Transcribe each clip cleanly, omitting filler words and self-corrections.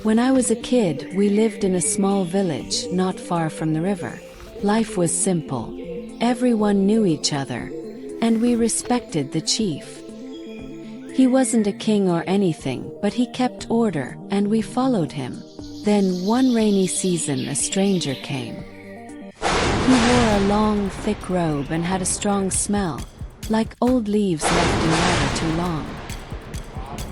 When I was a kid, we lived in a small village not far from the river. Life was simple. Everyone knew each other, and we respected the chief. He wasn't a king or anything, but he kept order, and we followed him. Then, one rainy season, a stranger came. He wore a long, thick robe and had a strong smell, like old leaves left in water too long.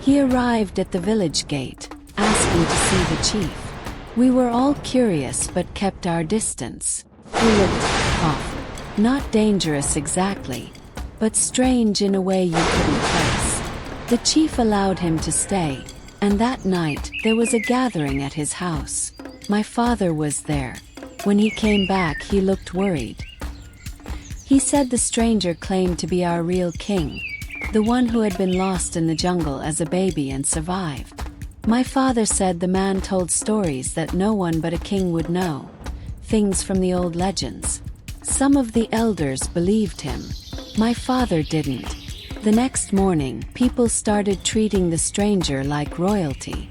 He arrived at the village gate, asking to see the chief. We were all curious but kept our distance. He looked tough, not dangerous exactly, but strange in a way you couldn't place. The chief allowed him to stay, and that night there was a gathering at his house. My father was there. When he came back, he looked worried. He said the stranger claimed to be our real king, the one who had been lost in the jungle as a baby and survived. My father said the man told stories that no one but a king would know, things from the old legends. Some of the elders believed him. My father didn't. The next morning, people started treating the stranger like royalty.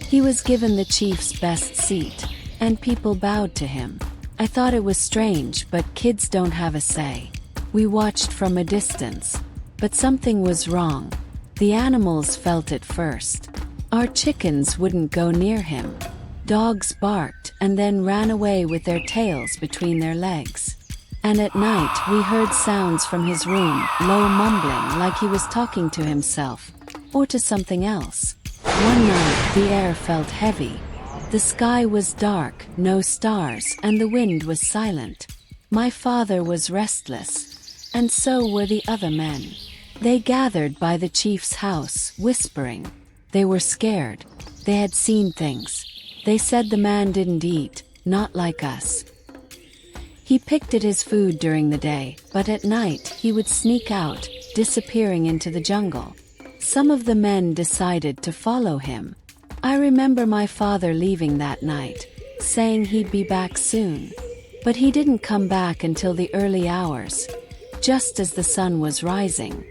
He was given the chief's best seat, and people bowed to him. I thought it was strange, but kids don't have a say. We watched from a distance. But something was wrong. The animals felt it first. Our chickens wouldn't go near him. Dogs barked and then ran away with their tails between their legs. And at night we heard sounds from his room, low mumbling like he was talking to himself, or to something else. One night the air felt heavy. The sky was dark, no stars, and the wind was silent. My father was restless, and so were the other men. They gathered by the chief's house, whispering. They were scared. They had seen things. They said the man didn't eat, not like us. He picked at his food during the day, but at night he would sneak out, disappearing into the jungle. Some of the men decided to follow him. I remember my father leaving that night, saying he'd be back soon. But he didn't come back until the early hours, just as the sun was rising.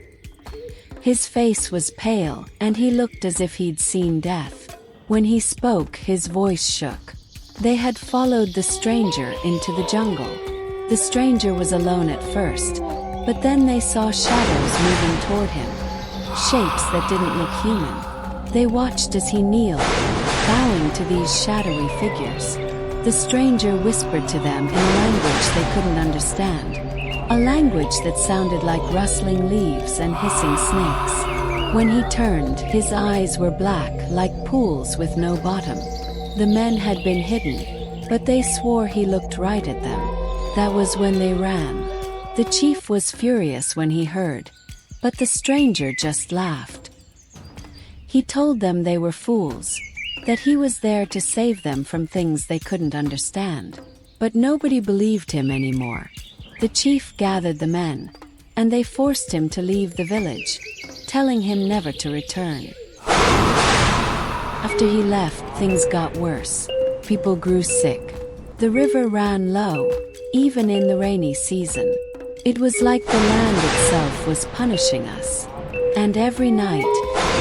His face was pale, and he looked as if he'd seen death. When he spoke, his voice shook. They had followed the stranger into the jungle. The stranger was alone at first, but then they saw shadows moving toward him, shapes that didn't look human. They watched as he kneeled, bowing to these shadowy figures. The stranger whispered to them in a language they couldn't understand. A language that sounded like rustling leaves and hissing snakes. When he turned, his eyes were black, like pools with no bottom. The men had been hidden, but they swore he looked right at them. That was when they ran. The chief was furious when he heard, but the stranger just laughed. He told them they were fools, that he was there to save them from things they couldn't understand. But nobody believed him anymore. The chief gathered the men, and they forced him to leave the village, telling him never to return. After he left, things got worse. People grew sick. The river ran low, even in the rainy season. It was like the land itself was punishing us. And every night,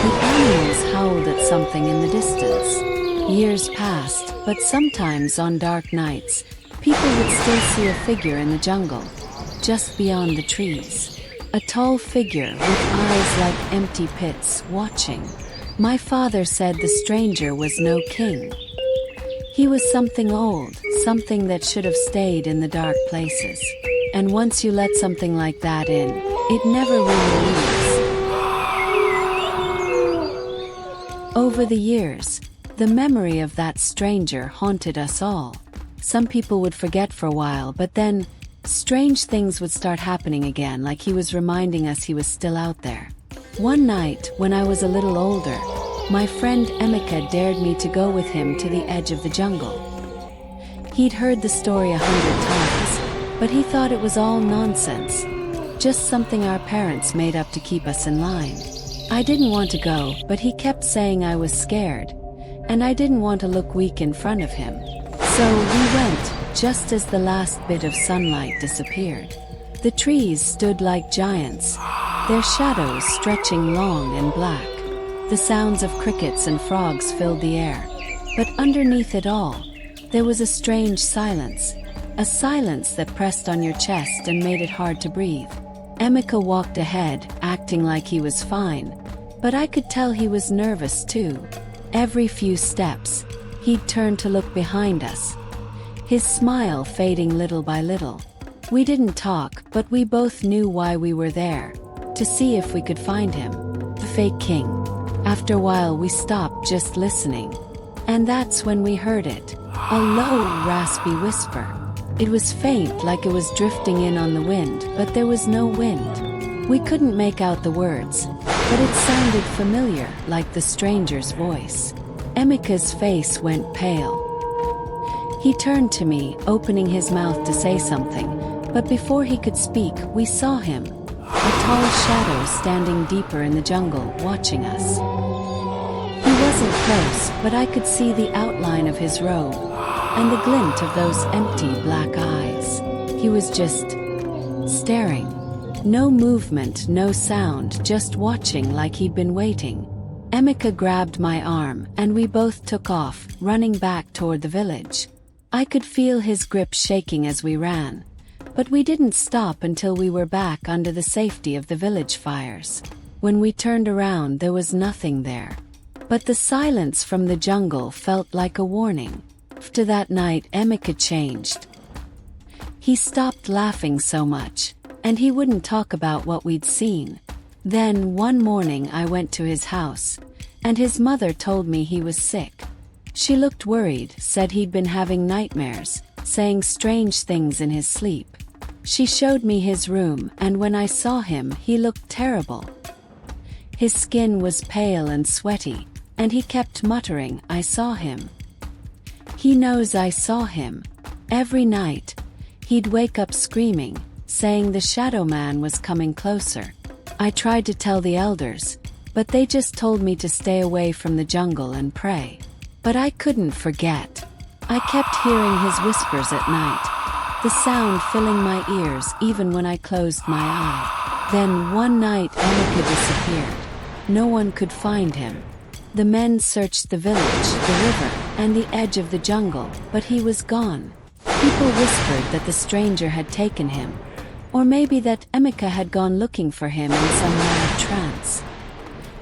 the animals howled at something in the distance. Years passed, but sometimes on dark nights, people would still see a figure in the jungle, just beyond the trees. A tall figure with eyes like empty pits, watching. My father said the stranger was no king. He was something old, something that should have stayed in the dark places. And once you let something like that in, it never really leaves. Over the years, the memory of that stranger haunted us all. Some people would forget for a while, but then strange things would start happening again, like he was reminding us he was still out there. One night, when I was a little older, my friend Emeka dared me to go with him to the edge of the jungle. He'd heard the story 100 times, but he thought it was all nonsense, just something our parents made up to keep us in line. I didn't want to go, but he kept saying I was scared, and I didn't want to look weak in front of him. So we went, just as the last bit of sunlight disappeared. The trees stood like giants, their shadows stretching long and black. The sounds of crickets and frogs filled the air. But underneath it all, there was a strange silence. A silence that pressed on your chest and made it hard to breathe. Emeka walked ahead, acting like he was fine. But I could tell he was nervous too. Every few steps, he'd turn to look behind us, his smile fading little by little. We didn't talk, but we both knew why we were there. To see if we could find him, the fake king. After a while we stopped just listening. And that's when we heard it. A low, raspy whisper. It was faint, like it was drifting in on the wind, but there was no wind. We couldn't make out the words, but it sounded familiar, like the stranger's voice. Emeka's face went pale. He turned to me, opening his mouth to say something, but before he could speak, we saw him. A tall shadow standing deeper in the jungle, watching us. He wasn't close, but I could see the outline of his robe, and the glint of those empty black eyes. He was just staring. No movement, no sound, just watching like he'd been waiting. Emeka grabbed my arm, and we both took off, running back toward the village. I could feel his grip shaking as we ran. But we didn't stop until we were back under the safety of the village fires. When we turned around, there was nothing there. But the silence from the jungle felt like a warning. After that night, Emeka changed. He stopped laughing so much, and he wouldn't talk about what we'd seen. Then, one morning I went to his house, and his mother told me he was sick. She looked worried, said he'd been having nightmares, saying strange things in his sleep. She showed me his room, and when I saw him, he looked terrible. His skin was pale and sweaty, and he kept muttering, "I saw him." He knows I saw him. Every night, he'd wake up screaming, saying the shadow man was coming closer. I tried to tell the elders, but they just told me to stay away from the jungle and pray. But I couldn't forget. I kept hearing his whispers at night, the sound filling my ears even when I closed my eye. Then one night Emeka disappeared. No one could find him. The men searched the village, the river, and the edge of the jungle, but he was gone. People whispered that the stranger had taken him, or maybe that Emeka had gone looking for him in some mad trance.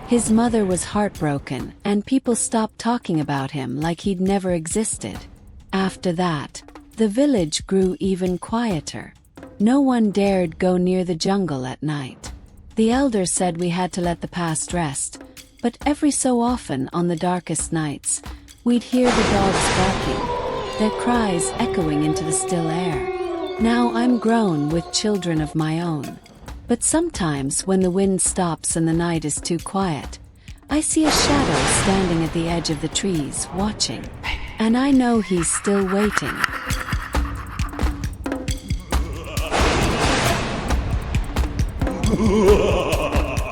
His mother was heartbroken, and people stopped talking about him like he'd never existed. After that, the village grew even quieter. No one dared go near the jungle at night. The elders said we had to let the past rest, but every so often on the darkest nights, we'd hear the dogs barking, their cries echoing into the still air. Now I'm grown with children of my own. But sometimes when the wind stops and the night is too quiet, I see a shadow standing at the edge of the trees, watching. And I know he's still waiting.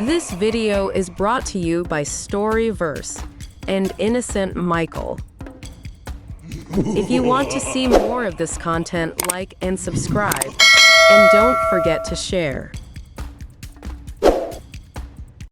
This video is brought to you by Storyverse and Innocent Michael. If you want to see more of this content, like and subscribe, and don't forget to share.